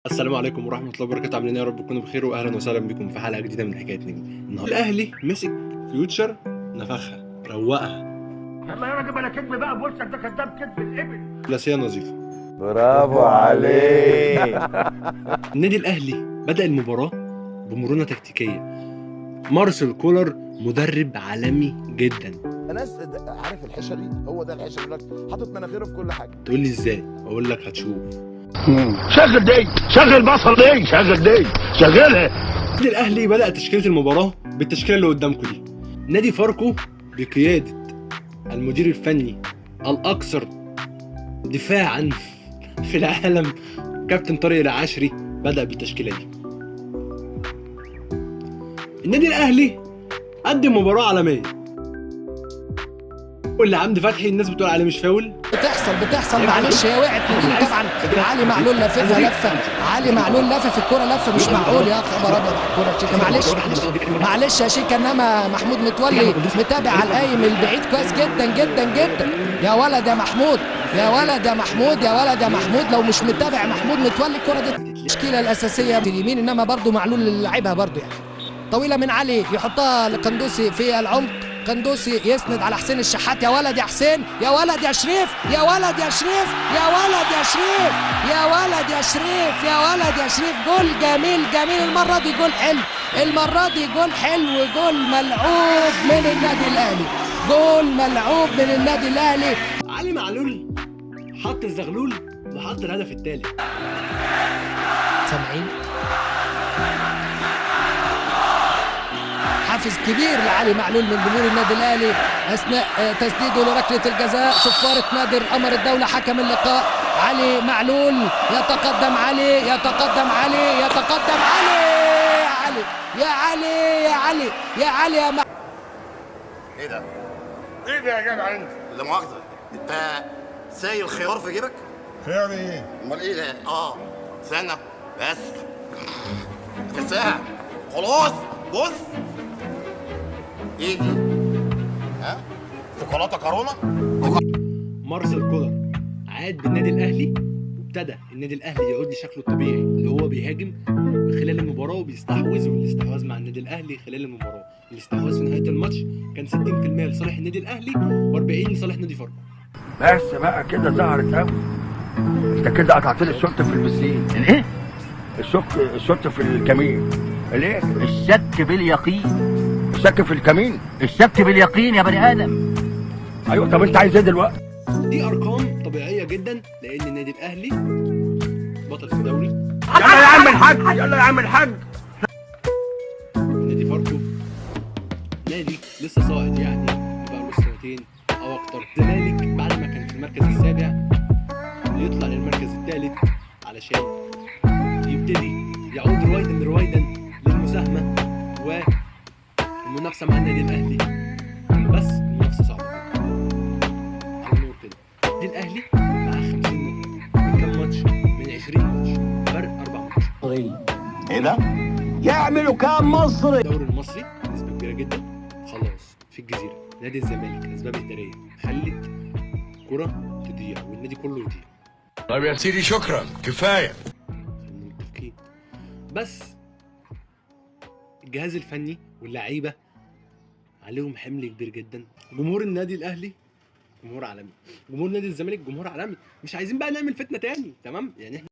السلام عليكم ورحمة الله وبركاته، عاملين ايه؟ يا رب تكونوا بخير واهلا وسهلا بكم في حلقة جديدة من حكاية نجم. النهارده الاهلي مسك فيوتشر، نفخها روقها. يلا يا راجل بلا كدب بقى، بوشك ده كداب كدب الابل. ثلاثية نظيفة. برافو عليك. النادي الاهلي بدأ المباراة بمرونة تكتيكية. مارسيل كولر مدرب عالمي جدا. ناس عارف الحشري، هو ده الحشري اللي حاطط مناخيره في كل حاجه. تقول لي ازاي؟ اقول لك هتشوف. شغل دي، شغل بصل دي، شغل دي، شغلها. النادي الاهلي بدأ تشكيلة المباراة بالتشكيلة اللي قدامكم دي. نادي فاركو بقيادة المدير الفني الأكثر دفاعا في العالم كابتن طارق العشري بدأ بالتشكيلة دي. النادي الأهلي قدم مباراة عالمية، واللي عمدي فتحي الناس بتقول عليه مش فاول. بتحصل معلش، هي وقعت مني طبعا. علي معلول لفتها لفه، علي معلول لف في الكوره لفه مش معقول يا خبر ابيض على الكوره شيكا. معلش يا شيكا، انما محمود متولي متابع على القايم البعيد كويس جدا جدا جدا. يا ولد يا محمود، يا ولد يا محمود، يا ولد يا محمود، لو مش متابع محمود متولي الكوره دي التشكيله الاساسيه اليمين، انما برضو معلول اللي لعبها برضو يعني طويله من علي يحطها لقندوسي في العمق. قندوسي يسند على حسين الشحات. يا ولد يا حسين، يا ولد يا شريف، يا ولد يا شريف، يا ولد يا شريف، يا ولد يا شريف، يا ولد يا شريف. جول جميل جميل المرة دي، جول حلو المرة دي، جول حلو، جول ملعوب من النادي الأهلي، جول ملعوب من النادي الأهلي. علي معلول حط الزغلول وحط الهدف الثالث. سامعين؟ حافز كبير لعلي معلول من جمهور النادي الاهلي اثناء تسديده لركله الجزاء. صفاره نادر قمر الدوله حكم اللقاء. علي معلول يتقدم، علي يتقدم، علي يتقدم، علي يا علي يا علي يا علي يا علي يا معلول. ايه ده؟ ايه ده يا جدع انت؟ لا مؤاخذة، انت سايل خيار في جيبك؟ خيار ايه؟ امال ايه ده؟ استنى بس في ساعة خلاص. بص ايه دي؟ شوكولاتة كورونا؟ مارسيل كولر عاد بالنادي الاهلي، وابتدى النادي الاهلي يعود لشكله الطبيعي اللي هو بيهاجم خلال المباراه وبيستحوذ. والاستحواذ مع النادي الاهلي خلال المباراه، الاستحواذ في نهايه الماتش كان 60% لصالح النادي الاهلي و40 لصالح نادي فاركو. بس بقى كده ظهرت قوي. انت كده قطعت لي الشوط في البسين. الايه؟ الشوط في الكمين. الايه؟ الشك باليقين، الشك في الكمين. الشك باليقين يا بني ادم. ايوه، طب انت عايز ايه دلوقتي؟ دي ارقام طبيعيه جدا لان النادي الاهلي بطل في الدوري. يلا يا عم الحاج، يلا يا عم الحاج. نادي فاركو نادي لسه صاعد، يعني بقى له سنتين او اكتر. الزمالك بعد ما كان في المركز السابع يطلع للمركز الثالث علشان يبتدي يعود رويدا للمساهمه والمنافسه مع النادي الاهلي. بس المنافسه صعبه على النور كده. النادي الاهلي معاه 50 نقطه من كام ماتش؟ من 20 ماتش، فرق 4 ماتش. ايه ده؟ يعملوا كام مصري؟ الدوري المصري نسبه كبيره جدا خلاص في الجزيره. نادي الزمالك اسباب اداريه خلت كره تضيع والنادي كله يضيع. طيب يا سيدي شكرا، كفايه. خلينا متفقين. بس الجهاز الفني واللعيبه عليهم حمل كبير جدا. جمهور النادي الاهلي جمهور عالمي، جمهور نادي الزمالك جمهور عالمي. مش عايزين بقى نعمل فتنه تاني، تمام؟ يعني احنا